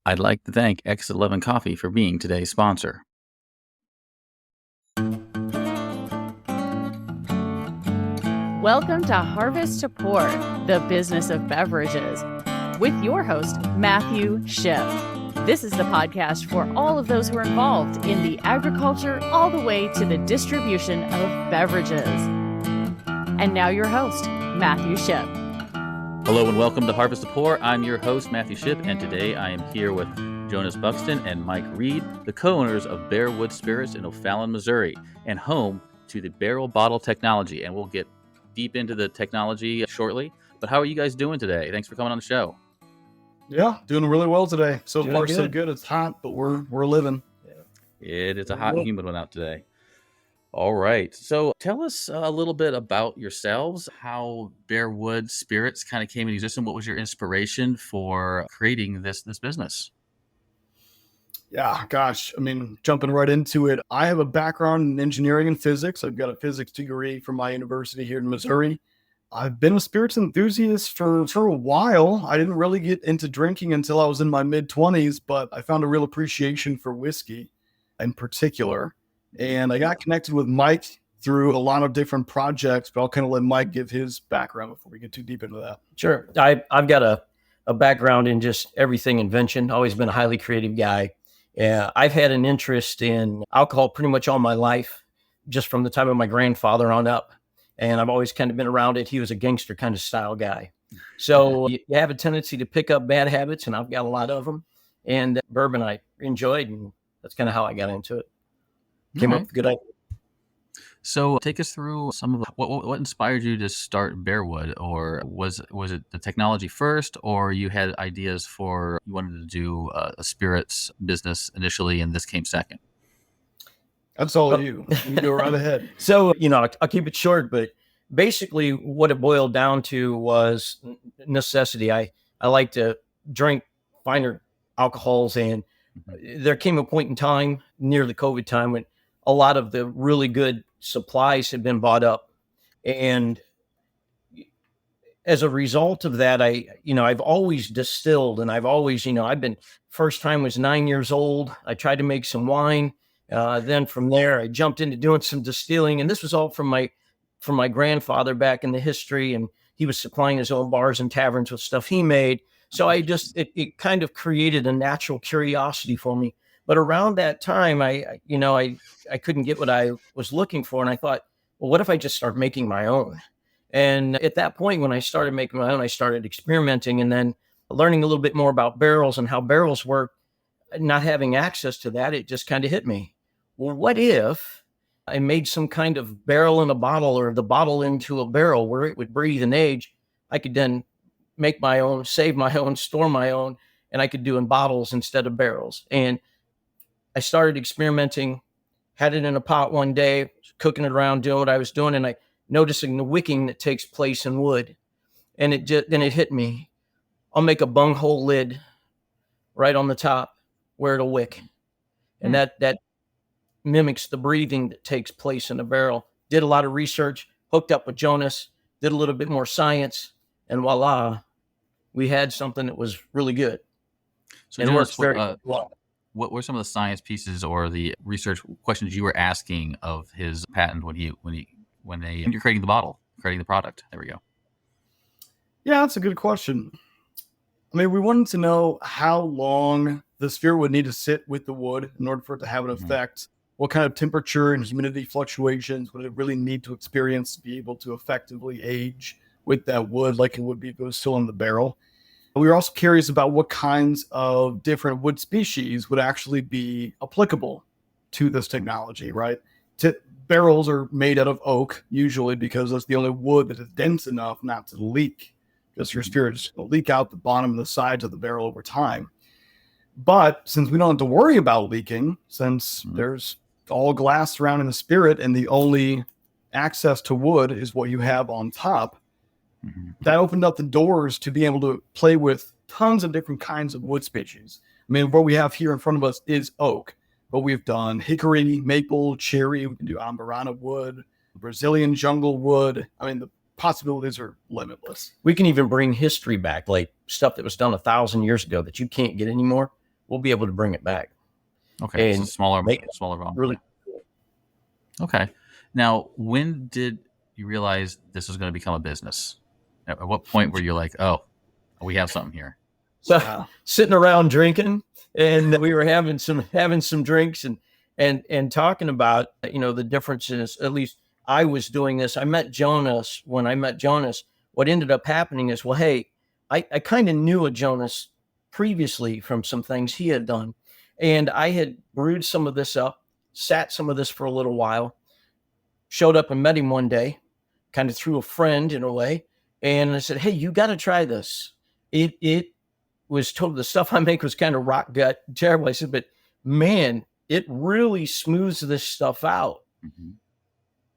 I'd like to thank X11 Coffee for being today's sponsor. Welcome to Harvest to Pour, the business of beverages, with your host, Matthew Shipp. This is the podcast for all of those who are involved in the agriculture all the way to the distribution of beverages. And now your host, Matthew Shipp. Hello and welcome to Harvest to Pour. I'm your host, Matthew Shipp, and today I am here with Jonas Buxton and Mike Reed, the co-owners of Bearwood Spirits in O'Fallon, Missouri, and home to the barrel bottle technology. And we'll get deep into the technology shortly. But how are you guys doing today? Thanks for coming on the show. Yeah, doing really well today. So Doing far, good. so good. It's hot, but we're living. It is a hot and humid one out today. All right. So tell us a little bit about yourselves, how Bearwood Spirits kind of came into existence. What was your inspiration for creating this business? Yeah, gosh. I mean, jumping right into it, I have a background in engineering and physics. I've got a physics degree from my university here in Missouri. I've been a spirits enthusiast for a while. I didn't really get into drinking until I was in my mid-20s, but I found a real appreciation for whiskey in particular. And I got connected with Mike through a lot of different projects, but I'll kind of let Mike give his background before we get too deep into that. Sure. I've got a background in just everything invention, always been a highly creative guy. Yeah, I've had an interest in alcohol pretty much all my life, just from the time of my grandfather on up. And I've always kind of been around it. He was a gangster kind of style guy. So you have a tendency to pick up bad habits, and I've got a lot of them. And bourbon I enjoyed, and that's kind of how I got into it. Came up with a good idea. So take us through some of what inspired you to start Bearwood, or was it the technology first, or you had ideas for you wanted to do a spirits business initially, and this came second? That's all you. You go right ahead. So, I'll keep it short, but basically what it boiled down to was necessity. I like to drink finer alcohols, and there came a point in time near the COVID time when a lot of the really good supplies had been bought up. And as a result of that, I've always distilled, and I've always, first time was 9 years old. I tried to make some wine. Then from there, I jumped into doing some distilling, and this was all from my grandfather back in the history, and he was supplying his own bars and taverns with stuff he made. So it kind of created a natural curiosity for me. But around that time, I couldn't get what I was looking for, and I thought, well, what if I just start making my own? And at that point, when I started making my own, I started experimenting, and then learning a little bit more about barrels and how barrels work. Not having access to that, it just kind of hit me. Well, what if I made some kind of barrel in a bottle, or the bottle into a barrel where it would breathe and age? I could then make my own, save my own, store my own, and I could do in bottles instead of barrels. And I started experimenting, had it in a pot one day, cooking it around, doing what I was doing, and I noticing the wicking that takes place in wood. And then it hit me. I'll make a bunghole lid right on the top where it'll wick. And that mimics the breathing that takes place in a barrel. Did a lot of research, hooked up with Jonas, did a little bit more science, and voila, we had something that was really good. So and Jonas, works very well. What were some of the science pieces or the research questions you were asking of his patent when you're creating the bottle, creating the product? There we go. Yeah, that's a good question. I mean, we wanted to know how long the sphere would need to sit with the wood in order for it to have an effect. What kind of temperature and humidity fluctuations would it really need to experience to be able to effectively age with that wood like it would be if it was still in the barrel? We were also curious about what kinds of different wood species would actually be applicable to this technology, right? Barrels are made out of oak, usually because that's the only wood that is dense enough not to leak. Because your spirit is going to leak out the bottom and the sides of the barrel over time. But since we don't have to worry about leaking, since there's all glass surrounding the spirit and the only access to wood is what you have on top, that opened up the doors to be able to play with tons of different kinds of wood species. I mean, what we have here in front of us is oak, but we've done hickory, maple, cherry. We can do amburana wood, Brazilian jungle wood. I mean, the possibilities are limitless. We can even bring history back, like stuff that was done 1,000 years ago that you can't get anymore. we'll be able to bring it back. Okay, And so smaller make it volume. really. Okay. Now, when did you realize this was going to become a business? At what point were you like, oh, we have something here? So sitting around drinking, and we were having some drinks and talking about, the differences. At least I was doing this. I met Jonas. When I met Jonas, what ended up happening is, well, hey, I kind of knew a Jonas previously from some things he had done. And I had brewed some of this up, sat some of this for a little while, showed up and met him one day, kind of through a friend in a way. And I said, hey, you got to try this. It was told the stuff I make was kind of rock gut terrible. I said, but man, it really smooths this stuff out. Mm-hmm.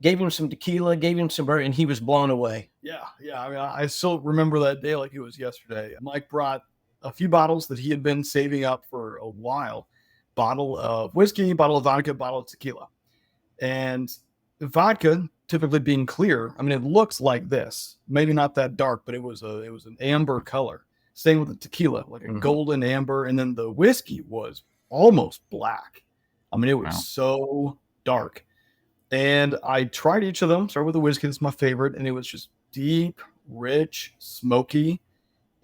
Gave him some tequila, gave him some bourbon, and he was blown away. Yeah. I mean, I still remember that day like it was yesterday. Mike brought a few bottles that he had been saving up for a while. Bottle of whiskey, bottle of vodka, bottle of tequila. And the vodka, typically being clear, I mean, it looks like this. Maybe not that dark, but it was an amber color. Same with the tequila, like a golden amber. And then the whiskey was almost black. I mean, it was so dark. And I tried each of them. Started with the whiskey. That's my favorite. And it was just deep, rich, smoky.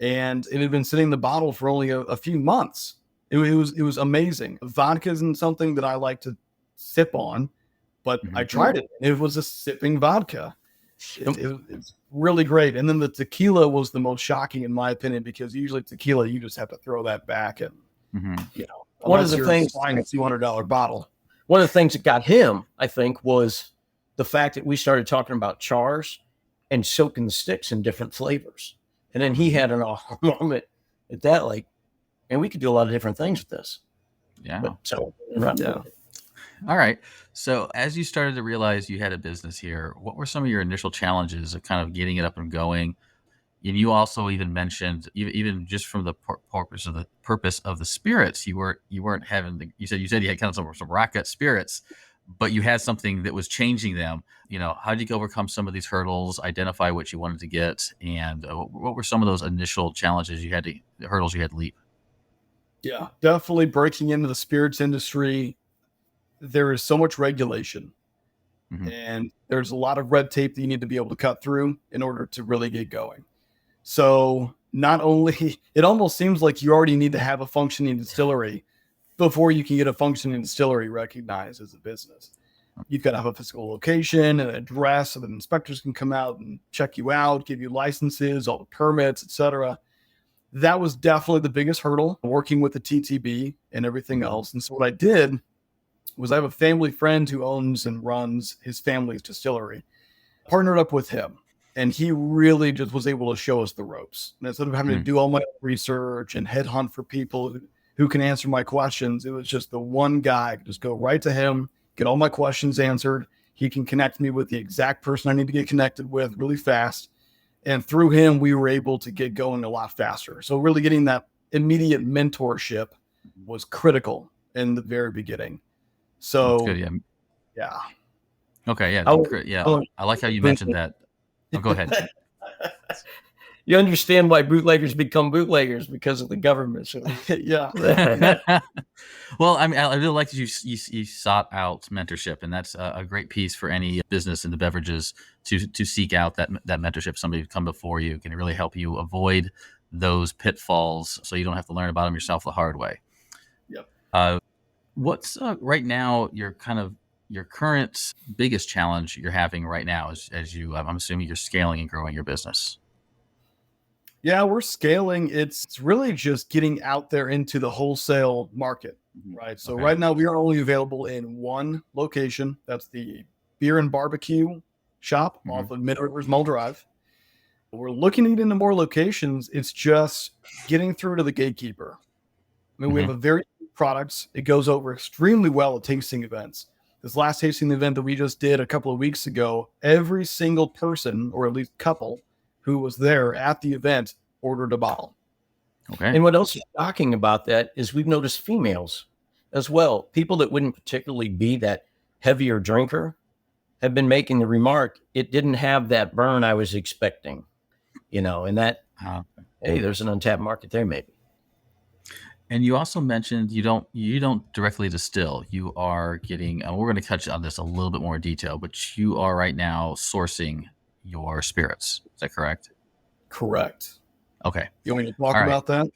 And it had been sitting in the bottle for only a few months. It was amazing. Vodka isn't something that I like to sip on, but I tried it. It was a sipping vodka. It's really great. And then the tequila was the most shocking in my opinion, because usually tequila, you just have to throw that back and, one of the things, buying a $200 bottle. One of the things that got him, I think, was the fact that we started talking about chars and soaking the sticks in different flavors. And then he had an aha moment at that, like, and we could do a lot of different things with this. Yeah. All right. So as you started to realize you had a business here, what were some of your initial challenges of kind of getting it up and going? And you also even mentioned, even just from the purpose of the spirits, you weren't having. You said you had kind of some rock gut spirits, but you had something that was changing them. How did you overcome some of these hurdles, identify what you wanted to get, and what were some of those initial challenges hurdles you had to leap? Yeah, definitely breaking into the spirits industry. There is so much regulation, and there's a lot of red tape that you need to be able to cut through in order to really get going. So not only, it almost seems like you already need to have a functioning distillery before you can get a functioning distillery recognized as a business. You've got to have a physical location, an address, so that inspectors can come out and check you out, give you licenses, all the permits, etc. That was definitely the biggest hurdle, working with the TTB and everything else. And so what I did was I have a family friend who owns and runs his family's distillery. Partnered up with him, and he really just was able to show us the ropes. And instead of having to do all my research and headhunt for people who can answer my questions, it was just the one guy. I could just go right to him, get all my questions answered. He can connect me with the exact person I need to get connected with really fast. And through him, we were able to get going a lot faster. So really getting that immediate mentorship was critical in the very beginning. So, that's good, yeah. Okay, yeah. I like how you mentioned that. Oh, go ahead. You understand why bootleggers become bootleggers, because of the government. So. Yeah. Well, I mean, I really like that you sought out mentorship, and that's a great piece for any business in the beverages to seek out that mentorship. Somebody who come before you can really help you avoid those pitfalls, so you don't have to learn about them yourself the hard way. Yep. What's right now your current biggest challenge you're having right now as you, I'm assuming you're scaling and growing your business? Yeah, we're scaling. It's really just getting out there into the wholesale market, right? So right now we are only available in one location. That's the Beer and Barbecue shop off of Mid Rivers Mall Drive. We're looking to get into more locations. It's just getting through to the gatekeeper. I mean, we have a very good products. It goes over extremely well at tasting events. This last tasting event that we just did a couple of weeks ago, every single person, or at least couple, who was there at the event ordered a bottle. Okay. And what else is shocking about that is we've noticed females as well. People that wouldn't particularly be that heavier drinker have been making the remark, it didn't have that burn I was expecting, and that, hey, there's an untapped market there maybe. And you also mentioned you don't directly distill. You are getting. We're going to touch on this a little bit more in detail, but you are right now sourcing your spirits. Is that correct? Correct. Okay. You want me to talk All right. about that?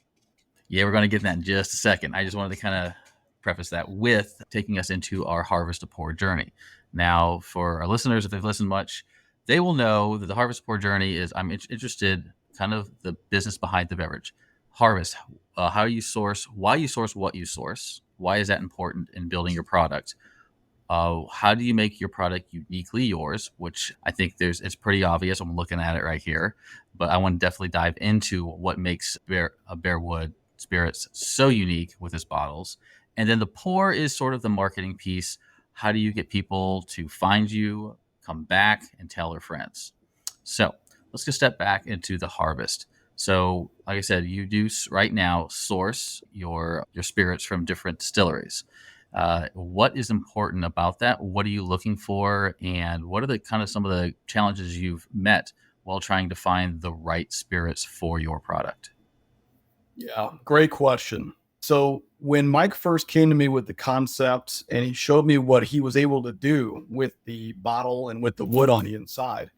Yeah, we're going to get to that in just a second. I just wanted to kind of preface that with taking us into our harvest to pour journey. Now, for our listeners, if they've listened much, they will know that the harvest to pour journey is I'm interested kind of the business behind the beverage. Harvest, how you source, why you source what you source. Why is that important in building your product? How do you make your product uniquely yours? Which I think it's pretty obvious. I'm looking at it right here, but I want to definitely dive into what makes Bearwood Spirits so unique with its bottles. And then the pour is sort of the marketing piece. How do you get people to find you, come back, and tell their friends? So let's just step back into the harvest. So, like I said, you do right now source your spirits from different distilleries. What is important about that? What are you looking for? And what are the kind of some of the challenges you've met while trying to find the right spirits for your product? Yeah, great question. So when Mike first came to me with the concept and he showed me what he was able to do with the bottle and with the wood on the inside,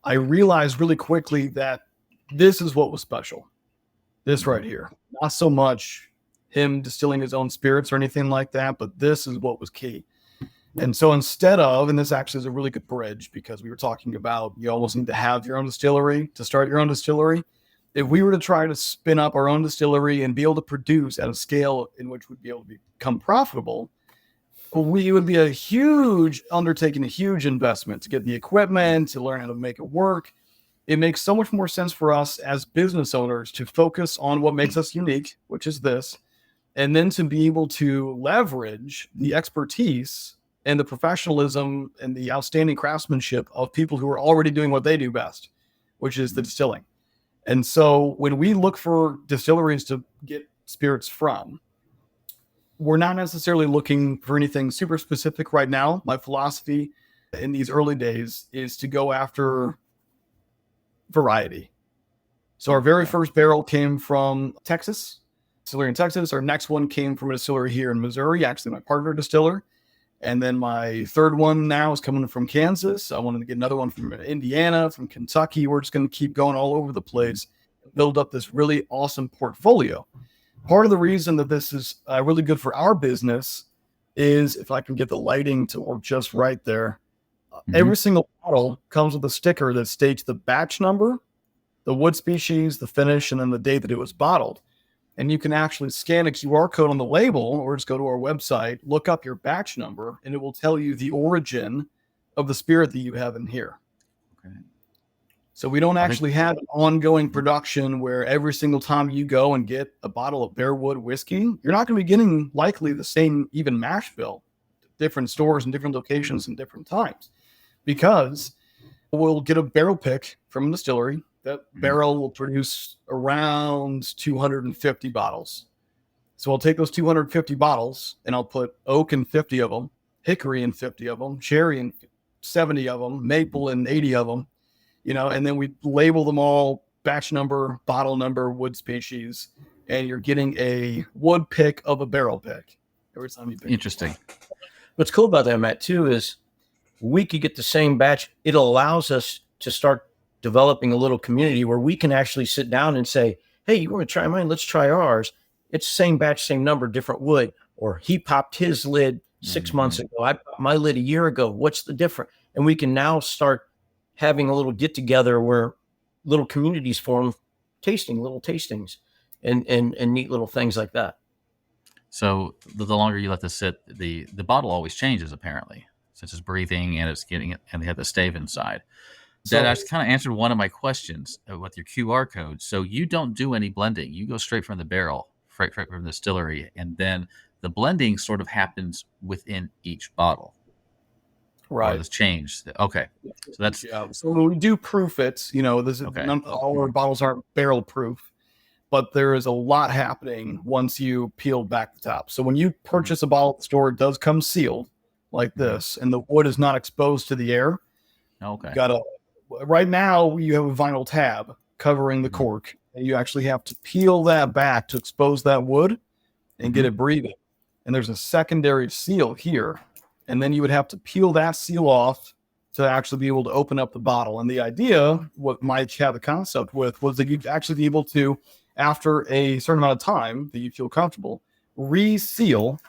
I realized really quickly that this is what was special. This right here. Not so much him distilling his own spirits or anything like that, but this is what was key. And so instead of, and this actually is a really good bridge because we were talking about you almost need to have your own distillery to start your own distillery. If we were to try to spin up our own distillery and be able to produce at a scale in which we'd be able to become profitable, it would be a huge undertaking, a huge investment to get the equipment, to learn how to make it work. It makes so much more sense for us as business owners to focus on what makes us unique, which is this, and then to be able to leverage the expertise and the professionalism and the outstanding craftsmanship of people who are already doing what they do best, which is the distilling. And so when we look for distilleries to get spirits from, we're not necessarily looking for anything super specific right now. My philosophy in these early days is to go after variety. So our very first barrel came from Texas, distillery in Texas. Our next one came from a distillery here in Missouri, actually my partner distiller. And then my third one now is coming from Kansas. I wanted to get another one from Indiana, from Kentucky. We're just going to keep going all over the place, build up this really awesome portfolio. Part of the reason that this is really good for our business is, if I can get the lighting to work just right there, every single bottle comes with a sticker that states the batch number, the wood species, the finish, and then the date that it was bottled. And you can actually scan a QR code on the label or just go to our website, look up your batch number, and it will tell you the origin of the spirit that you have in here. Okay. So we don't actually have an ongoing production where every single time you go and get a bottle of Bearwood whiskey, you're not going to be getting likely the same even mash bill, different stores and different locations and different times, because we'll get a barrel pick from a distillery. That barrel will produce around 250 bottles. So I'll take those 250 bottles and I'll put oak in 50 of them, hickory in 50 of them, cherry in 70 of them, maple in 80 of them, and then we label them all, batch number, bottle number, wood species, and you're getting a wood pick of a barrel pick every time you pick. Interesting. What's cool about that, Matt, too, is we could get the same batch. It allows us to start developing a little community where we can actually sit down and say, hey, you want to try mine? Let's try ours. It's the same batch, same number, different wood. Or he popped his lid 6 months ago. I popped my lid a year ago. What's the difference? And we can now start having a little get together where little communities form, little tastings and neat little things like that. So the longer you let this sit, the bottle always changes, apparently, since it's breathing and it's getting it, and they have the stave inside. That actually kind of answered one of my questions with your QR code. So you don't do any blending. You go straight from the barrel, straight from the distillery, and then the blending sort of happens within each bottle. Right. It's changed. Okay. So that's... Yeah. So when we do proof it, all our bottles aren't barrel proof, but there is a lot happening once you peel back the top. So when you purchase a bottle at the store, it does come sealed like this, and the wood is not exposed to the air. Okay. Right now, you have a vinyl tab covering the cork, and you actually have to peel that back to expose that wood. and get it breathing. And there's a secondary seal here. And then you would have to peel that seal off to actually be able to open up the bottle. And the idea, what Mike had the concept with, was that you'd actually be able to, after a certain amount of time that you feel comfortable, reseal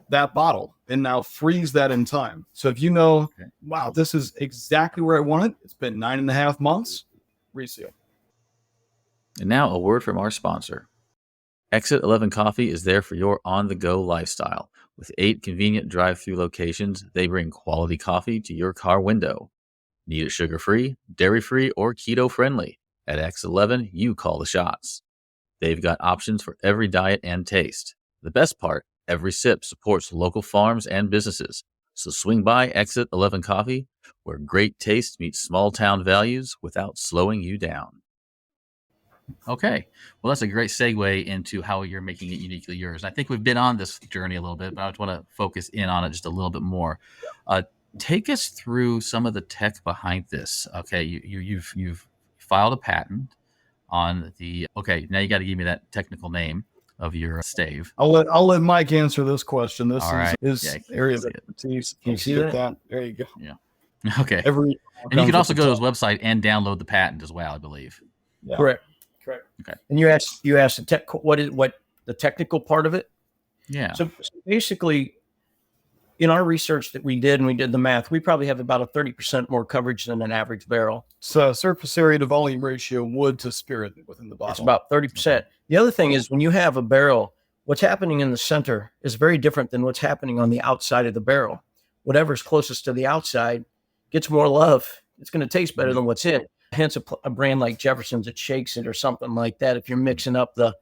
that bottle and now freeze that in time. So if you know, wow, this is exactly where I want it, it's been 9.5 months, reseal. And now a word from our sponsor. Exit 11 Coffee is there for your on-the-go lifestyle. With 8 convenient drive-through locations, they bring quality coffee to your car window. Need it sugar-free, dairy-free, or keto-friendly? At X11, you call the shots. They've got options for every diet and taste. The best part, every sip supports local farms and businesses. So swing by Exit 11 Coffee, where great taste meets small-town values without slowing you down. Okay. Well, that's a great segue into how you're making it uniquely yours. I think we've been on this journey a little bit, but I just want to focus in on it just a little bit more. Take us through some of the tech behind this. Okay. You've filed a patent on the, okay, now you got to give me that technical name of your stave. I'll let Mike answer this question. This All is right. his area of expertise. Can you see that? There you go. Yeah. Okay. And you can also go to his website and download the patent as well, I believe. Yeah. Correct. Okay. And you asked what the technical part of it? Yeah. So basically, in our research that we did, and we did the math, we probably have about a 30% more coverage than an average barrel. So surface area to volume ratio, wood to spirit within the bottle. It's about 30%. The other thing is when you have a barrel, what's happening in the center is very different than what's happening on the outside of the barrel. Whatever's closest to the outside gets more love. It's going to taste better than what's in. Hence a brand like Jefferson's, it shakes it or something like that. If you're mixing up the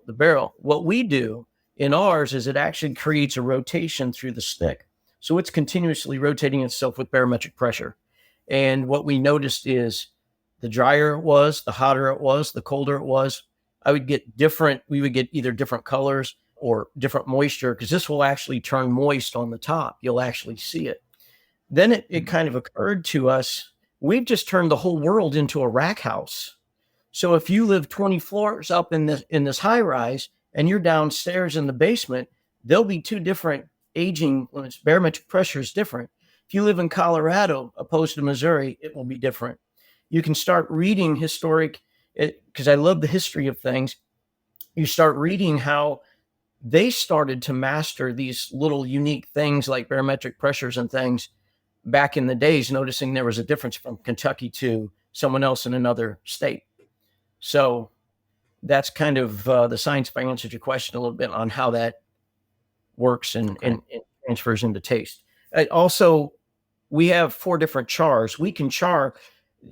barrel, what we do in ours is it actually creates a rotation through the stick. So it's continuously rotating itself with barometric pressure. And what we noticed is the drier it was, the hotter it was, the colder it was, we would get either different colors or different moisture, because this will actually turn moist on the top. You'll actually see it. Then it kind of occurred to us, we've just turned the whole world into a rack house. So if you live 20 floors up in this high rise and you're downstairs in the basement, there'll be 2 different aging limits. Barometric pressure is different. If you live in Colorado opposed to Missouri, it will be different. You can start reading because I love the history of things. You start reading how they started to master these little unique things like barometric pressures and things back in the days, noticing there was a difference from Kentucky to someone else in another state. So that's kind of the science, if I answered your question a little bit on how that works and transfers into taste. Also, we have 4 different chars. We can char.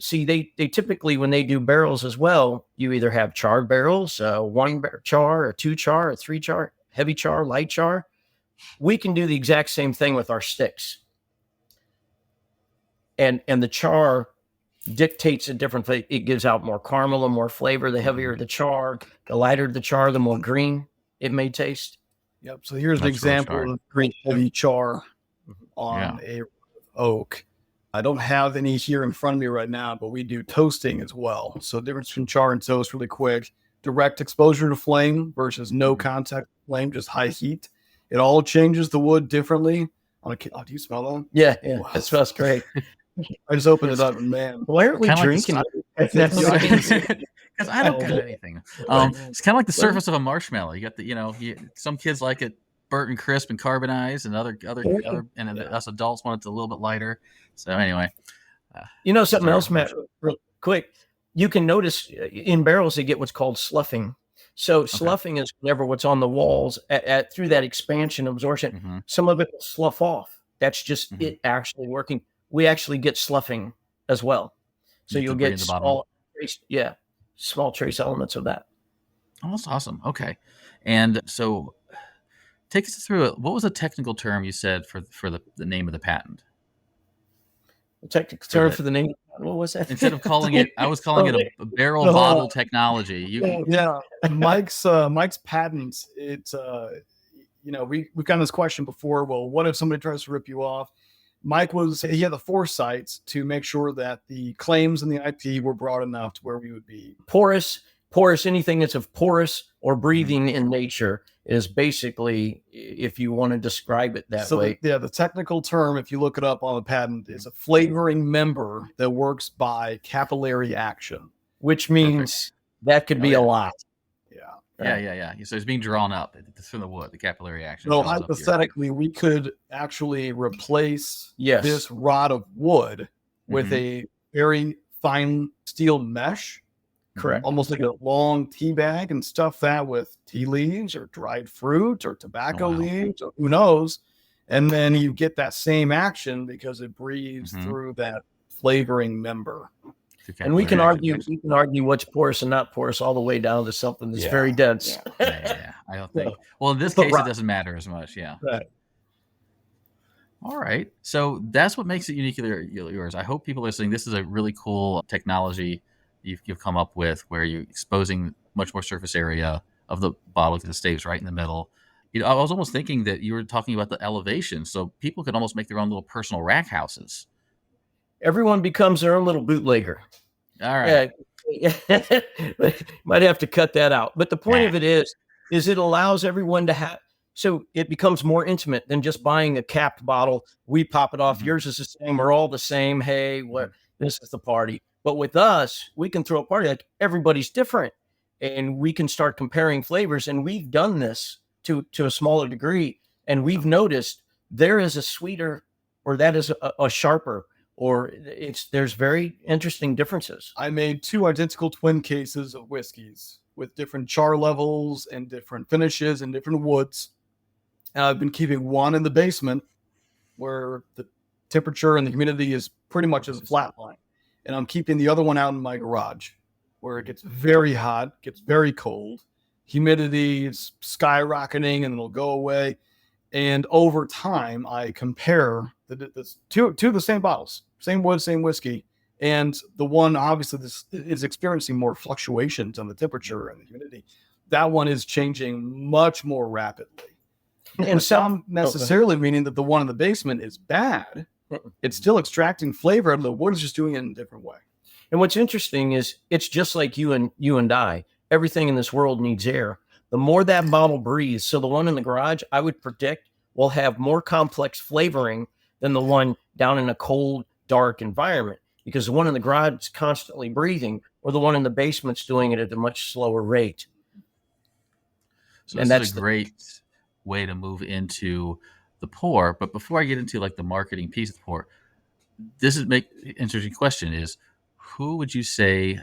See, they typically, when they do barrels as well, you either have charred barrels, 1 char, or 2 char, or 3 char, heavy char, light char. We can do the exact same thing with our sticks. And the char dictates a different thing. It gives out more caramel and more flavor. The heavier the char, the lighter the char, the more green it may taste. Yep. So here's an example of green heavy char on a oak. I don't have any here in front of me right now, but we do toasting as well. So the difference between char and toast really quick. Direct exposure to flame versus no contact flame, just high heat. It all changes the wood differently. Do you smell that? Yeah. Wow. It smells great. I just opened it up and man. Why aren't we drinking? Because I don't got anything. It's kind of like the surface of a marshmallow. You got some kids like it burnt and crisp and carbonized, and other and us adults want it a little bit lighter. So anyway, something else, Matt, real quick. You can notice in barrels they get what's called sloughing. So sloughing is whenever what's on the walls through that expansion absorption, some of it will slough off. That's just it actually working. We actually get sloughing as well. So you'll get small trace elements of that. Oh, that's awesome. Okay. And so take us through it. What was the technical term you said for the name of the patent? The technical term for the name? What was that? Instead of calling it, I was calling it a barrel bottle technology. Mike's patents. It's we've gotten this question before. Well, what if somebody tries to rip you off? Mike he had the foresight to make sure that the claims and the IP were broad enough to where we would be porous, porous, anything that's of porous or breathing in nature is basically, if you want to describe it that way. The technical term, if you look it up on the patent, is a flavoring member that works by capillary action. Which means that could be a lot. Yeah. So it's being drawn up from the wood, the capillary action. So hypothetically, we could actually replace this rod of wood with a very fine steel mesh. Correct. Almost like a long tea bag, and stuff that with tea leaves or dried fruit or tobacco leaves, or who knows. And then you get that same action because it breathes through that flavoring member. And we can argue what's porous and not porous all the way down to something that's very dense. Yeah. I don't think. Well, in this case, it doesn't matter as much. Yeah. Right. All right. So that's what makes it uniquely yours. I hope people listening, this is a really cool technology you've come up with, where you're exposing much more surface area of the bottle because the stave's right in the middle. I was almost thinking that you were talking about the elevation, so people could almost make their own little personal rack houses. Everyone becomes their own little bootlegger. All right. Might have to cut that out. But the point of it is it allows everyone to have, so it becomes more intimate than just buying a capped bottle. We pop it off. Yours is the same. We're all the same. Hey, this is the party. But with us, we can throw a party like everybody's different, and we can start comparing flavors. And we've done this to a smaller degree, and we've noticed there is a sweeter, or that is a sharper, or there's very interesting differences. I made 2 identical twin cases of whiskeys with different char levels and different finishes and different woods. And I've been keeping one in the basement where the temperature and the humidity is pretty much as a flat line. And I'm keeping the other one out in my garage where it gets very hot, gets very cold. Humidity is skyrocketing and it'll go away. And over time, I compare the two of the same bottles, same wood, same whiskey. And the one, obviously, this is experiencing more fluctuations on the temperature and the humidity. That one is changing much more rapidly. And some necessarily meaning that the one in the basement is bad. It's still extracting flavor out of the wood, is just doing it in a different way. And what's interesting is it's just like you and I. Everything in this world needs air. The more that bottle breathes, so the one in the garage, I would predict, will have more complex flavoring than the one down in a cold, dark environment, because the one in the garage is constantly breathing, or the one in the basement's doing it at a much slower rate. So that's a great way to move into the pour. But before I get into like the marketing piece of the pour, this is interesting question is, who would you say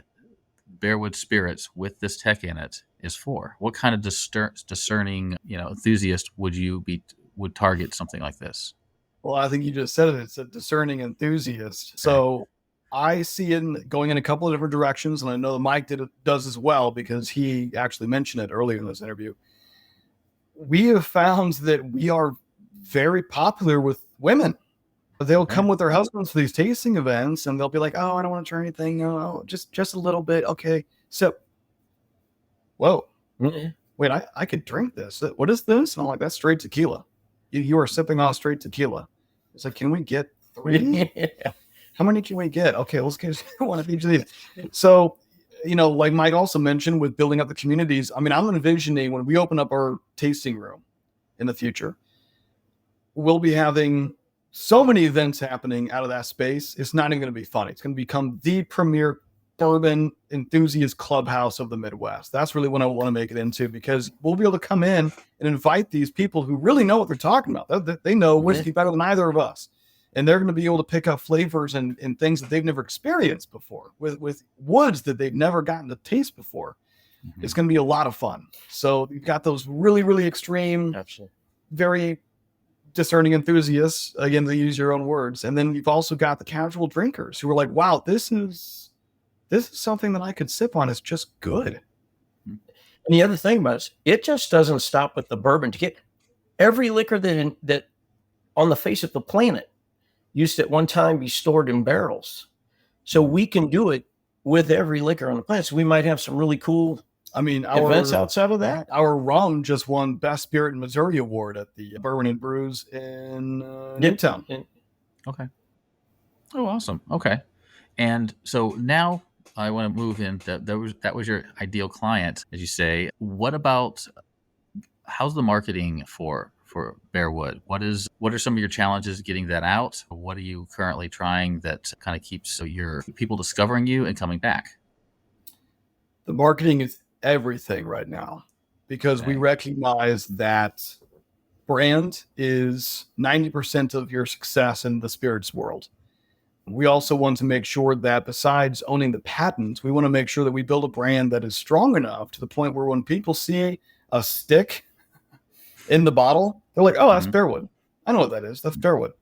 Bearwood Spirits with this tech in it is for? What kind of discerning, enthusiast would target something like this? Well, I think you just said it. It's a discerning enthusiast. Okay. So I see it going in a couple of different directions, and I know that Mike does as well, because he actually mentioned it earlier in this interview. We have found that we are very popular with women. They'll come with their husbands for these tasting events, and they'll be like, "Oh, I don't want to try anything. Oh, just a little bit. Okay." So, whoa, wait, I could drink this. What is this? And I'm like, that's straight tequila. You are sipping on straight tequila. It's like, can we get 3? How many can we get? Okay, let's get one of each of these. So, like Mike also mentioned with building up the communities, I mean, I'm envisioning when we open up our tasting room in the future, we'll be having so many events happening out of that space. It's not even going to be funny. It's going to become the premier bourbon enthusiast clubhouse of the Midwest. That's really what I want to make it into, because we'll be able to come in and invite these people who really know what they're talking about. They know whiskey better than either of us. And they're going to be able to pick up flavors and things that they've never experienced before with woods that they've never gotten to taste before. Mm-hmm. It's going to be a lot of fun. So you've got those really, really extreme, very discerning enthusiasts, again, to use your own words. And then you've also got the casual drinkers who are like, wow, this is something that I could sip on. It's just good. And the other thing about it just doesn't stop with the bourbon. To get every liquor that on the face of the planet used to at one time be stored in barrels. So we can do it with every liquor on the planet. So we might have some really cool events outside of that. Our rum just won Best Spirit in Missouri Award at the Bourbon and Brews in Newtown. Okay. Oh, awesome. Okay. And so now I want to move in. That was your ideal client, as you say. What about how's the marketing for Bearwood? What are some of your challenges getting that out? What are you currently trying that kind of keeps your people discovering you and coming back? The marketing is everything right now because we Okay. recognize that brand is 90% of your success in the spirits world. We also want to make sure that besides owning the patents, we want to make sure that we build a brand that is strong enough to the point where when people see a stick in the bottle, they're like, oh, that's Mhm. Bearwood. I know what that is. That's Bearwood.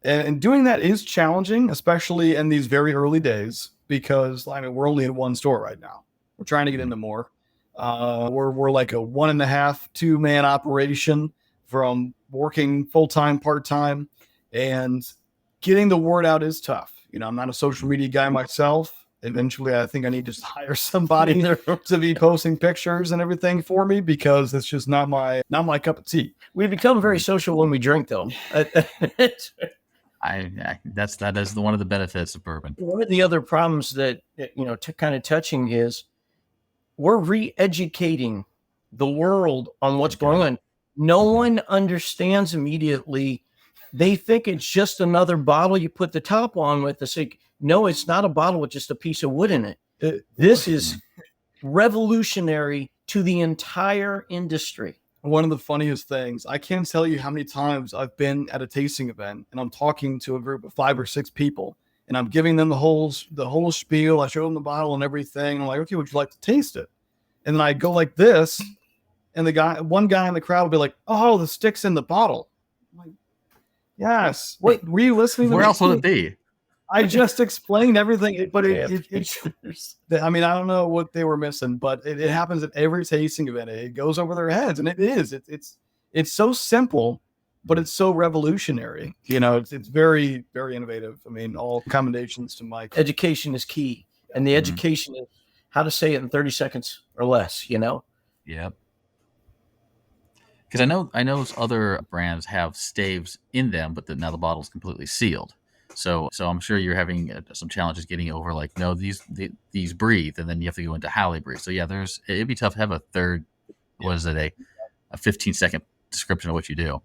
And doing that is challenging, especially in these very early days, because we're only in one store right now. We're trying to get into more. We're like a 1.5, 2-man operation from working full-time, part-time, and getting the word out is tough. I'm not a social media guy myself. Eventually, I think I need to just hire somebody to be posting pictures and everything for me because it's just not my cup of tea. We become very social when we drink, though. That is one of the benefits of bourbon. One of the other problems that kind of touching is we're re-educating the world on what's going on. No one understands immediately. They think it's just another bottle you put the top on with. No, it's not a bottle with just a piece of wood in it. This is revolutionary to the entire industry. One of the funniest things, I can't tell you how many times I've been at a tasting event and I'm talking to a group of 5 or 6 people and I'm giving them the whole spiel. I show them the bottle and everything. I'm like, okay, would you like to taste it? And then I go like this, and one guy in the crowd will be like, oh, the stick's in the bottle. I'm like, yes. What were you listening to? Where else would it be? I just explained everything, but I mean, I don't know what they were missing, but it happens at every tasting event. It goes over their heads, and it's so simple, but it's so revolutionary. It's very, very innovative. I mean, all commendations to Mike. Education is key, and the education is how to say it in 30 seconds or less. Yep. Because I know other brands have staves in them, but now the bottle's completely sealed. So I'm sure you're having some challenges getting over no, these breathe, and then you have to go into how they breathe. So yeah, it'd be tough to have a third. What is it, a 15-second description of what you do?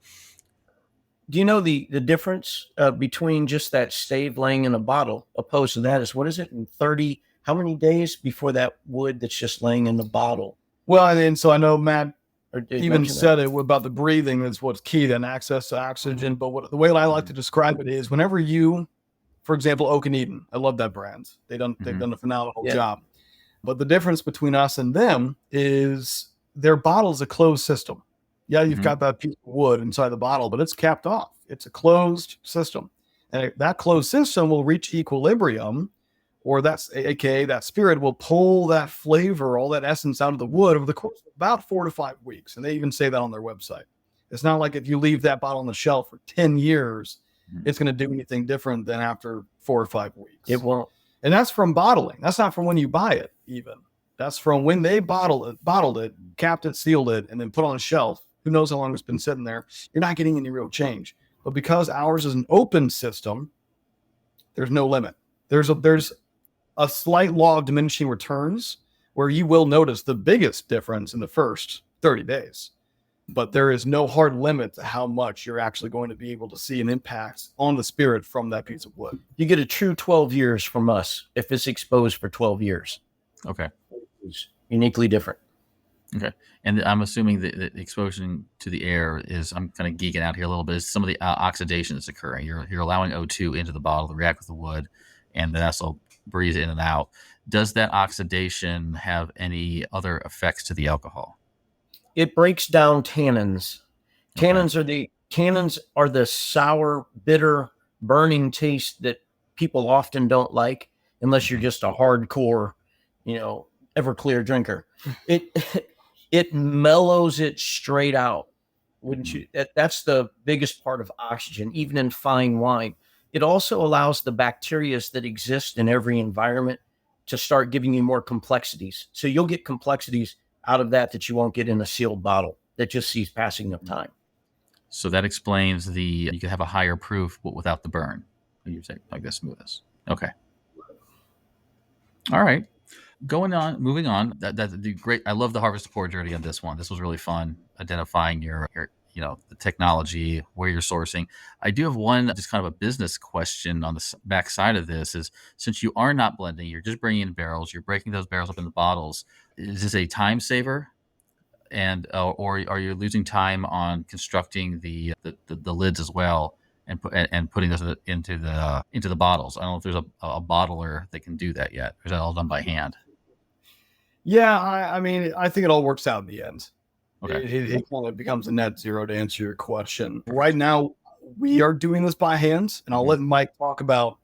Do you know the difference between just that stave laying in a bottle opposed to that is what is it in 30? How many days before that wood that's just laying in the bottle? Well, and so I know Matt even said it about the breathing is what's key, then access to oxygen. But the way I like to describe it is whenever you, for example, Oak and Eden, I love that brand. They've done a phenomenal job. But the difference between us and them is their bottle's a closed system. Yeah, you've got that piece of wood inside the bottle, but it's capped off. It's a closed system. And that closed system will reach equilibrium, or aka that spirit will pull that flavor, all that essence out of the wood over the course of about 4 to 5 weeks. And they even say that on their website. It's not like if you leave that bottle on the shelf for 10 years, it's going to do anything different than after 4 or 5 weeks. It won't. And that's from bottling. That's not from when you buy it, even. That's from when they bottled it, capped it, sealed it, and then put on a shelf. Who knows how long it's been sitting there? You're not getting any real change. But because ours is an open system, there's no limit. There's a slight law of diminishing returns where you will notice the biggest difference in the first 30 days. But there is no hard limit to how much you're actually going to be able to see an impact on the spirit from that piece of wood. You get a true 12 years from us if it's exposed for 12 years. Okay. It's uniquely different. Okay. And I'm assuming that the exposure to the air is, I'm kind of geeking out here a little bit, is some of the oxidation that's occurring. You're allowing O2 into the bottle to react with the wood, and then also breathe in and out. Does that oxidation have any other effects to the alcohol? It breaks down tannins. Tannins are the sour, bitter, burning taste that people often don't like unless you're just a hardcore, Everclear drinker. It mellows it straight out. Wouldn't you? That's the biggest part of oxygen, even in fine wine. It also allows the bacteria that exist in every environment to start giving you more complexities. So you'll get complexities out of that you won't get in a sealed bottle that just sees passing of time. So that explains you can have a higher proof but without the burn. You say like the smoothness. Okay. All right. Moving on. That's great. I love the harvest to pour journey on this one. This was really fun identifying your the technology, where you're sourcing. I do have one just kind of a business question on the back side of this is, since you are not blending, you're just bringing in barrels, you're breaking those barrels up in the bottles. Is this a time saver? And or are you losing time on constructing the lids as well, and putting those into the bottles? I don't know if there's a bottler that can do that yet. Or is that all done by hand? Yeah, I mean, I think it all works out in the end. Okay. It kind of becomes a net zero to answer your question. Right now, we are doing this by hand, and I'll let Mike talk about,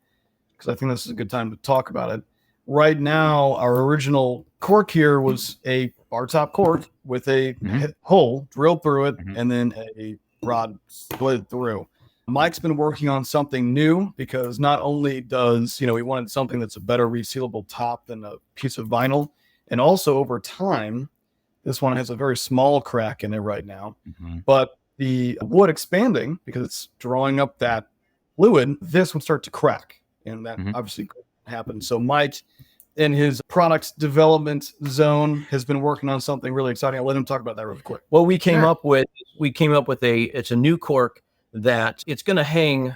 because I think this is a good time to talk about it. Right now, our original cork here was a bar top cork with a hole drilled through it, and then a rod split through. Mike's been working on something new, because not only does, he wanted something that's a better resealable top than a piece of vinyl, and also over time, this one has a very small crack in it right now, but the wood expanding, because it's drawing up that fluid, this would start to crack, and that obviously could happen. So Mike, in his product development zone, has been working on something really exciting. I'll let him talk about that real quick. Well, we came up with it's a new cork that it's going to hang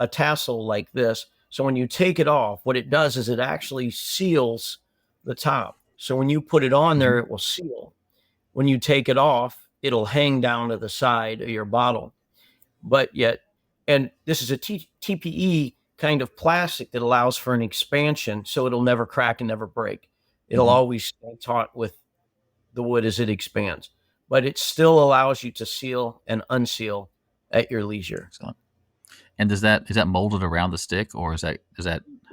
a tassel like this. So when you take it off, what it does is it actually seals the top. So when you put it on there, it will seal. When you take it off, it'll hang down to the side of your bottle. And this is a TPE kind of plastic that allows for an expansion, so it'll never crack and never break. It'll always stay taut with the wood as it expands, but it still allows you to seal and unseal at your leisure. Excellent. And is that molded around the stick, or is that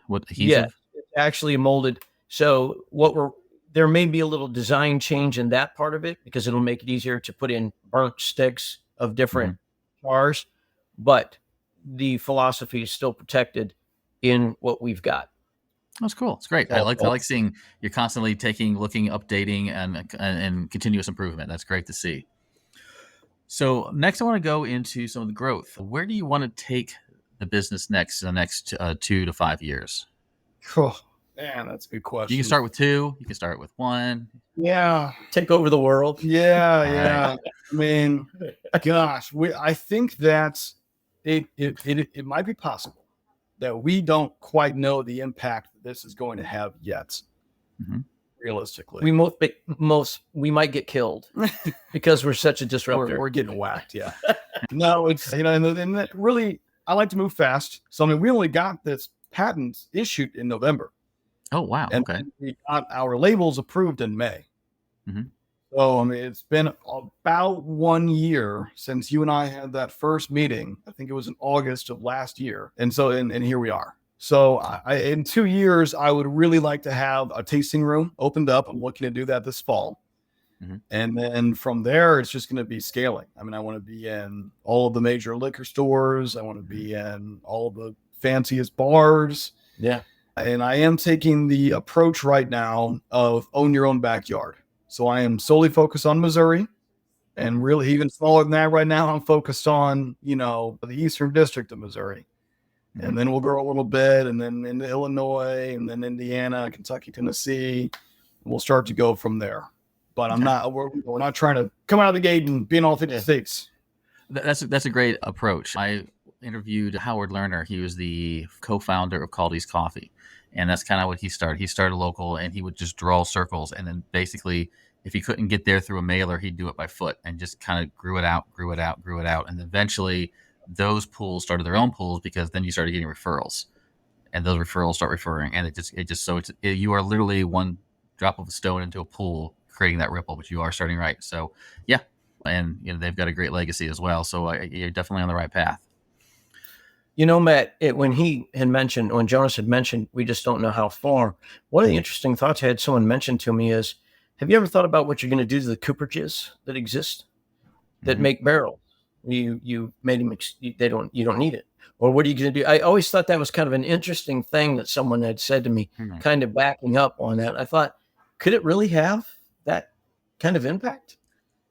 what adhesive? Yeah, it's actually molded. So there may be a little design change in that part of it, because it'll make it easier to put in burnt sticks of different jars, but the philosophy is still protected in what we've got. That's cool. It's great. I like seeing you're constantly looking, updating, and continuous improvement. That's great to see. So next, I want to go into some of the growth. Where do you want to take the business next in the next 2 to 5 years? Oh, man, that's a good question. You can start with 2. You can start with 1. Yeah. Take over the world. Yeah. Right. I mean, gosh, I think that it might be possible that we don't quite know the impact that this is going to have yet. Realistically, we might get killed because we're such a disruptor. We're getting whacked. Yeah. No, it's and that really, I like to move fast. So I mean, we only got this patent issued in November. Oh wow! And okay. We got our labels approved in May. So I mean, it's been about 1 year since you and I had that first meeting. I think it was in August of last year, and so and here we are. So in 2 years, I would really like to have a tasting room opened up. I'm looking to do that this fall. And then from there, it's just going to be scaling. I mean, I want to be in all of the major liquor stores. I want to be in all of the fanciest bars. Yeah. And I am taking the approach right now of own your own backyard. So I am solely focused on Missouri, and really even smaller than that right now. I'm focused on, the Eastern District of Missouri. And then we'll grow a little bit, and then into Illinois, and then Indiana, Kentucky, Tennessee. We'll start to go from there. But we're not trying to come out of the gate and be in all 50 states. That's a great approach. I interviewed Howard Lerner. He was the co-founder of Caldy's Coffee. And that's kind of what he started. He started local, and he would just draw circles. And then basically, if he couldn't get there through a mailer, he'd do it by foot and just kind of grew it out. And eventually, those pools started their own pools, because then you started getting referrals, and those referrals start referring, and you are literally one drop of a stone into a pool, creating that ripple, but you are starting right. So yeah. And they've got a great legacy as well. So you're definitely on the right path. Matt, when Jonas had mentioned, we just don't know how far. One of the interesting thoughts I had someone mention to me is, have you ever thought about what you're going to do to the cooperages that exist that make barrels? You made them, you don't need it. Or what are you going to do? I always thought that was kind of an interesting thing that someone had said to me, kind of backing up on that. I thought, could it really have that kind of impact?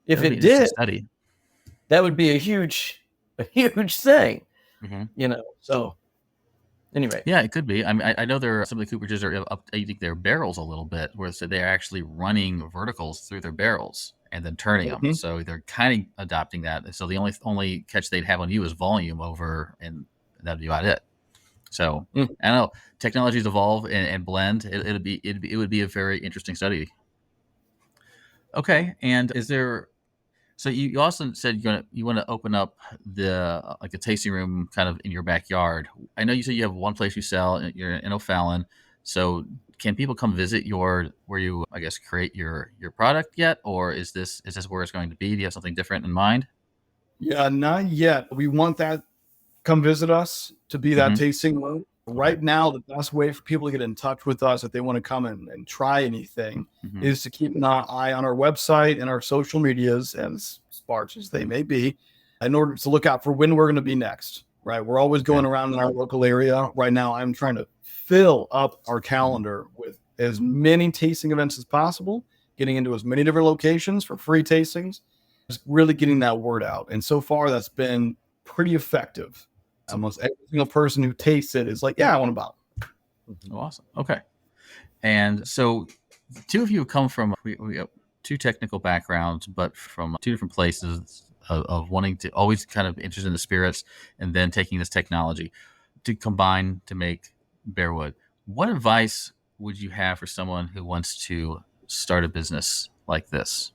If it did, that would be a huge thing. So Anyway. Yeah, it could be. I mean, I know there are some of the cooperages are updating their barrels a little bit, where so they're actually running verticals through their barrels and then turning them. So they're kind of adopting that. So the only catch they'd have on you is volume over, and that'd be about it. So I don't know. Technologies evolve and blend. It would be a very interesting study. Okay, and is there? So you also said you want to open up the like a tasting room kind of in your backyard. I know you said you have one place you sell. You're in O'Fallon. So can people come visit where you I guess create your product yet, or is this where it's going to be? Do you have something different in mind? Yeah, not yet. We want that. Come visit us to be that tasting room. Right now, the best way for people to get in touch with us if they want to come and try anything is to keep an eye on our website and our social medias, as sparse as they may be, in order to look out for when we're going to be next. Right, we're always going around in our local area. Right now, I'm trying to fill up our calendar with as many tasting events as possible, getting into as many different locations for free tastings, just really getting that word out. And so far, that's been pretty effective. Almost every single person who tastes it is like, yeah, I want a bottle. Awesome. Okay. And so two of you have come from we have two technical backgrounds, but from two different places of wanting to always kind of interested in the spirits and then taking this technology to combine to make Bearwood. What advice would you have for someone who wants to start a business like this?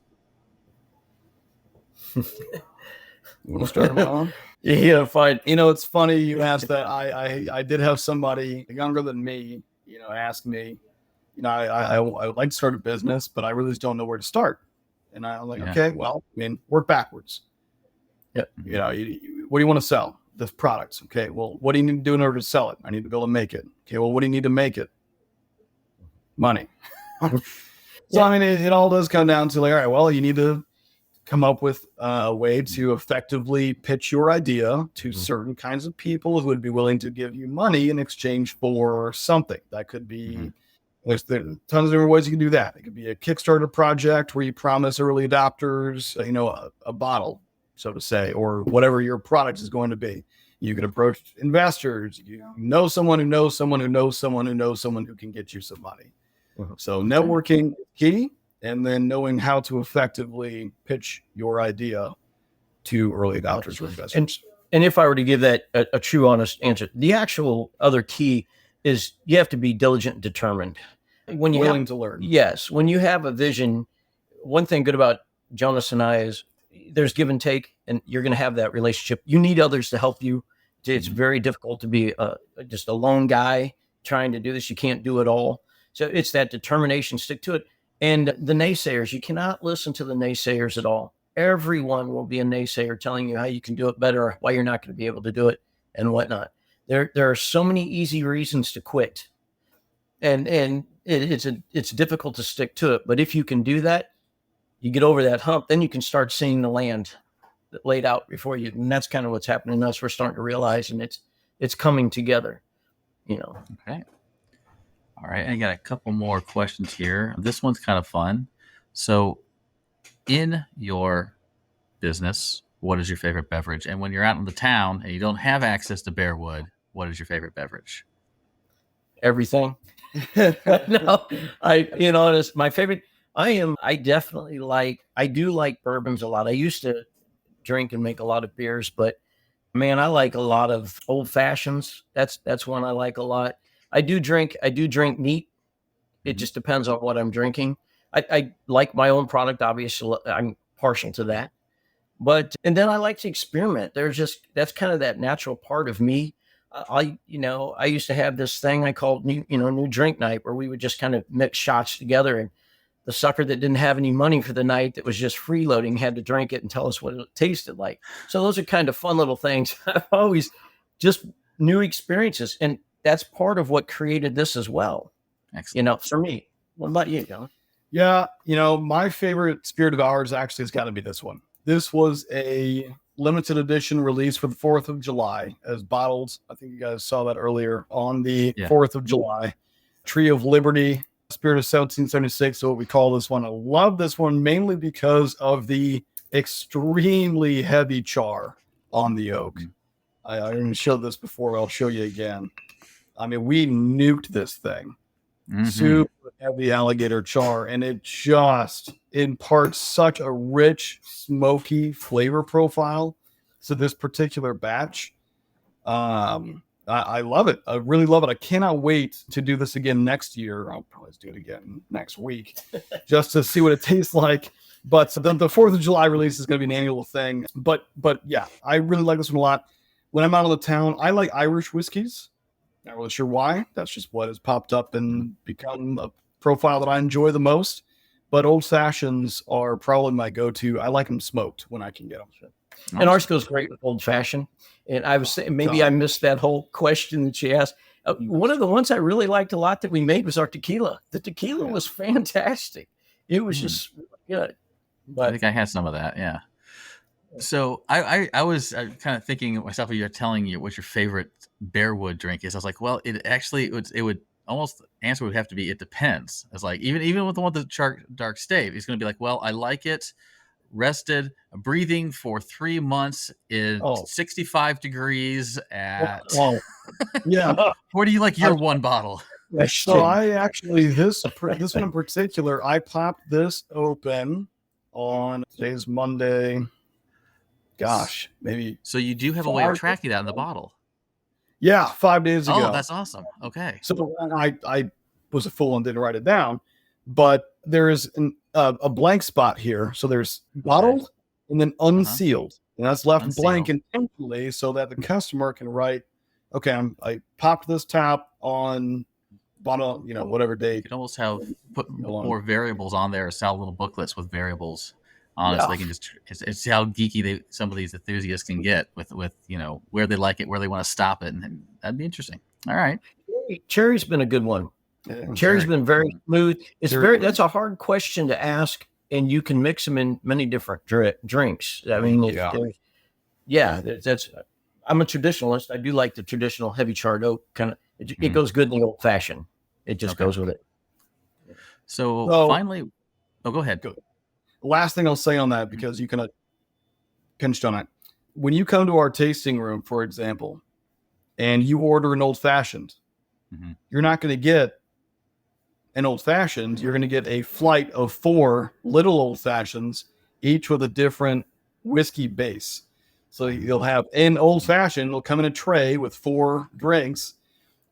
You want to start them on? Yeah, fine. It's funny you asked that. I did have somebody younger than me, ask me, I would like to start a business, but I really just don't know where to start. And I'm like, okay, well, work backwards. Yeah. What do you want to sell? This product. Okay. Well, what do you need to do in order to sell it? I need to be able to make it. Okay. Well, what do you need to make it? Money. So, it all does come down to like, all right, well, you need to come up with a way to effectively pitch your idea to certain kinds of people who would be willing to give you money in exchange for something. That could be, there's tons of different ways you can do that. It could be a Kickstarter project where you promise early adopters, a bottle, so to say, or whatever your product is going to be. You can approach investors. You know someone who knows someone who knows someone who knows someone who can get you some money. So networking is key. And then knowing how to effectively pitch your idea to early adopters or investors. And if I were to give that a true, honest answer, the actual other key is you have to be diligent and determined. When you're willing to learn. Yes. When you have a vision, one thing good about Jonas and I is there's give and take, and you're going to have that relationship. You need others to help you. It's very difficult to be just a lone guy trying to do this. You can't do it all. So it's that determination, stick to it. And the naysayers, you cannot listen to the naysayers at all. Everyone will be a naysayer telling you how you can do it better, why you're not going to be able to do it, and whatnot. There are so many easy reasons to quit, and it's difficult to stick to it. But if you can do that, you get over that hump, then you can start seeing the land laid out before you. And that's kind of what's happening to us. We're starting to realize, and it's coming together. Okay. All right, I got a couple more questions here. This one's kind of fun. So, in your business, what is your favorite beverage? And when you're out in the town and you don't have access to Bearwood, what is your favorite beverage? Everything. No, my favorite. I do like bourbons a lot. I used to drink and make a lot of beers, but man, I like a lot of old fashions. That's one I like a lot. I do drink neat. It just depends on what I'm drinking. I like my own product. Obviously, I'm partial to that. And then I like to experiment. That's kind of that natural part of me. I used to have this thing I called new drink night, where we would just kind of mix shots together, and the sucker that didn't have any money for the night, that was just freeloading, had to drink it and tell us what it tasted like. So those are kind of fun little things. I've always just new experiences, and that's part of what created this as well. Excellent. For me. What about you, John? Yeah, my favorite spirit of ours actually has got to be this one. This was a limited edition release for the 4th of July as bottles. I think you guys saw that earlier on the 4th of July. Tree of Liberty, Spirit of 1776, so what we call this one. I love this one mainly because of the extremely heavy char on the oak. I didn't show this before. I'll show you again. I mean, we nuked this thing. Super heavy alligator char, and it just imparts such a rich, smoky flavor profile to this particular batch. I love it. I really love it. I cannot wait to do this again next year. I'll probably do it again next week just to see what it tastes like. But the 4th of July release is going to be an annual thing. But yeah, I really like this one a lot. When I'm out on the town, I like Irish whiskeys. Not really sure why. That's just what has popped up and become a profile that I enjoy the most. But old fashions are probably my go-to. I like them smoked when I can get them. And ours goes great with old fashioned. And I was saying, maybe I missed that whole question that she asked. One of the ones I really liked a lot that we made was our tequila. The tequila was fantastic. It was just really good. But I think I had some of that. Yeah. So I was kind of thinking of myself, you're telling you what your favorite Bearwood drink is. I was like, well, it would almost answer would have to be, it depends. It's like, even with the one with the dark stave, he's going to be like, well, I like it rested, breathing for 3 months in 65 degrees at. Yeah. Where do you like your one bottle? So I actually, this one in particular, I popped this open on today's Monday. Gosh, maybe. So you do have a way of tracking that in the bottle. Yeah, 5 days ago. Oh, that's awesome. Okay. So I was a fool and didn't write it down, but there is a blank spot here. So there's bottled and then unsealed, and that's left blank intentionally so that the customer can write, okay, I popped this top on bottle, whatever date. You could almost put more variables on there, or sell little booklets with variables on it, so they can just. It's how geeky some of these enthusiasts can get with where they like it, where they want to stop it, and that'd be interesting. All right, cherry's been a good one. Cherry's been very smooth. That's a hard question to ask, and you can mix them in many different drinks. I mean, that's. I'm a traditionalist. I do like the traditional heavy charred oak kind of. It goes good in the old fashioned. It just goes with it. So finally, go ahead. Go. Last thing I'll say on that, because you can pinched on it. When you come to our tasting room, for example, and you order an old fashioned, you're not going to get an old fashioned. You're going to get a flight of 4 little old fashions, each with a different whiskey base. So you'll have an old fashioned. It'll come in a tray with 4 drinks,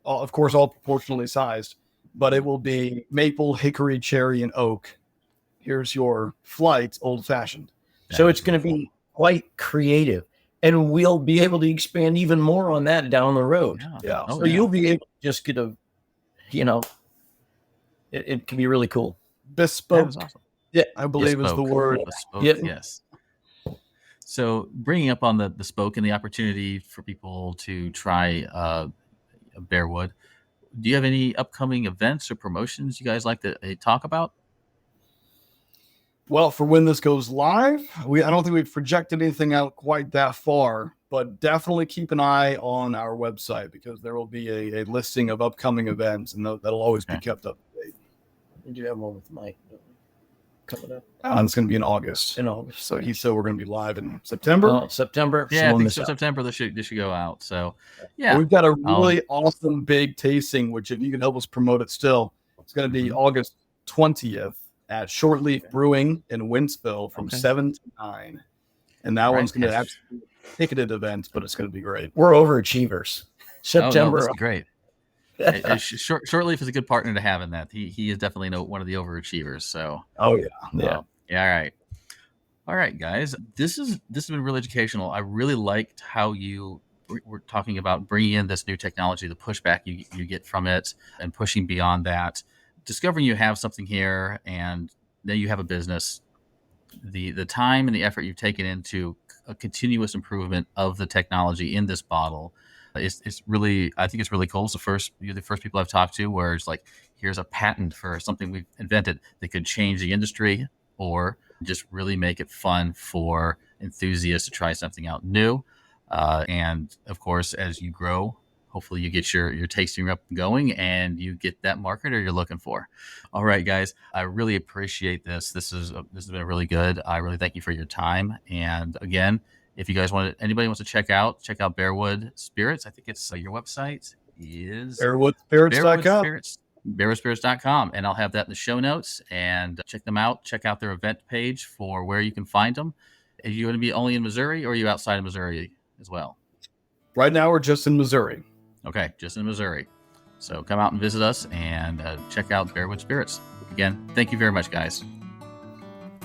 of course, all proportionally sized. But it will be maple, hickory, cherry, and oak. Here's your flight old fashioned. So it's going to be quite creative, and we'll be able to expand even more on that down the road. Yeah. So you'll be able to just get it can be really cool. Bespoke. Awesome. Yeah, I believe is the word. Bespoke, yes. So bringing up on the bespoke and the opportunity for people to try Bearwood, do you have any upcoming events or promotions you guys like to talk about? Well, for when this goes live, I don't think we've projected anything out quite that far, but definitely keep an eye on our website, because there will be a listing of upcoming events, and that'll always be kept up to date. We do have one with Mike coming up. And it's going to be in August. So he said we're going to be live in September. September. Yeah, I think so. September this should go out. So yeah, we've got a really awesome big tasting, which if you can help us promote it still, it's going to be August 20th. At Shortleaf Brewing in Wentzville from 7 to 9. And that one's going to have ticketed events, but it's going to be great. We're overachievers. September. That's great. Shortleaf is a good partner to have in that. He is definitely one of the overachievers. So. Yeah. All right, guys. This has been really educational. I really liked how you were talking about bringing in this new technology, the pushback you get from it, and pushing beyond that. Discovering you have something here and then you have a business, the time and the effort you've taken into a continuous improvement of the technology in this bottle is really, I think it's really cool. You're the first people I've talked to where it's like, here's a patent for something we've invented that could change the industry or just really make it fun for enthusiasts to try something out new. And of course, as you grow, hopefully you get your tasting up going and you get that marketer you're looking for. All right, guys, I really appreciate this. This has been really good. I really thank you for your time. And again, if you guys anybody wants to check out Bearwood Spirits, I think it's your website. is BearwoodSpirits.com. bearwoodspirits.com, and I'll have that in the show notes, and check them out. Check out their event page for where you can find them. Are you going to be only in Missouri, or are you outside of Missouri as well? Right now, we're just in Missouri. Okay, just in Missouri. So come out and visit us and check out Bearwood Spirits. Again, thank you very much, guys.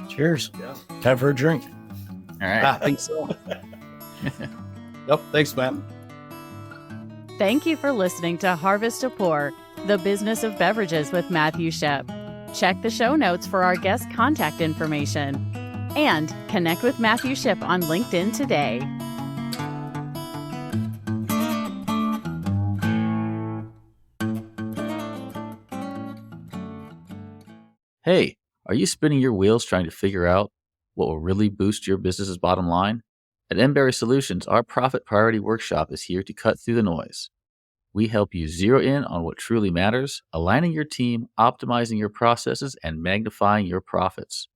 Cheers. Yeah. Time for a drink. All right. I think so. Yep. Thanks, Matt. Thank you for listening to Harvest to Pour, the business of beverages with Matthew Ship. Check the show notes for our guest contact information. And connect with Matthew Ship on LinkedIn today. Hey, are you spinning your wheels trying to figure out what will really boost your business's bottom line? At Emberry Solutions, our Profit Priority Workshop is here to cut through the noise. We help you zero in on what truly matters, aligning your team, optimizing your processes, and magnifying your profits.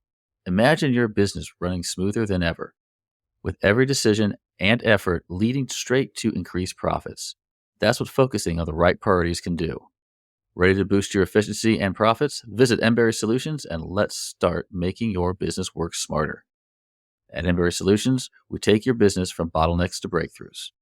Imagine your business running smoother than ever, with every decision and effort leading straight to increased profits. That's what focusing on the right priorities can do. Ready to boost your efficiency and profits? Visit Emberry Solutions and let's start making your business work smarter. At Emberry Solutions, we take your business from bottlenecks to breakthroughs.